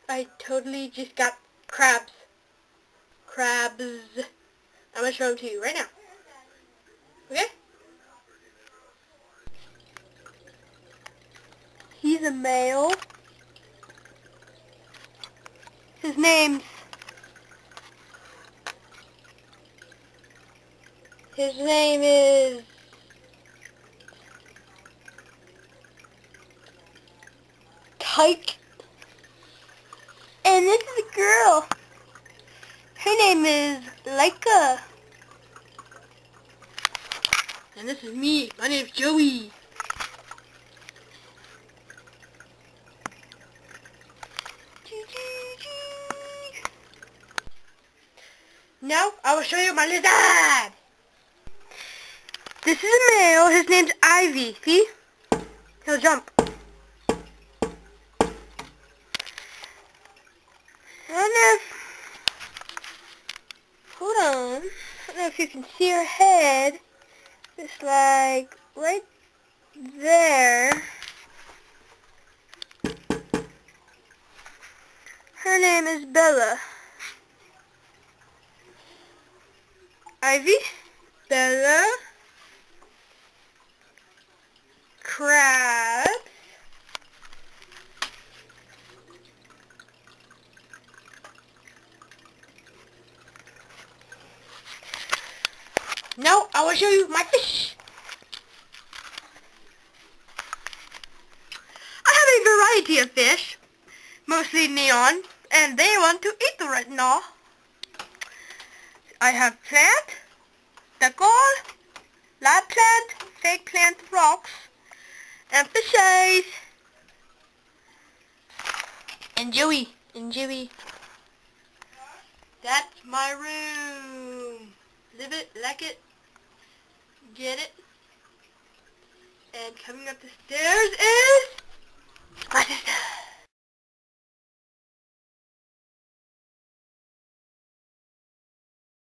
I totally just got crabs. Crabs. I'm going to show them to you right now. Okay? He's a male. His name is Tyke. And this is a girl. Her name is Laika. And this is me. My name's Joey. Now I will show you my lizard. This is a male. His name's Ivy. See? He'll jump. Hold on. I don't know if you can see her head. It's like right there. Her name is Bella. Ivy, Bella, crabs, now I will show you my fish. I have a variety of fish, mostly neon, and they want to eat the retinol. I have plant, decor, lab plant, fake plant rocks, and fishes. And Joey. That's my room. Live it, like it, get it. And coming up the stairs is my sister.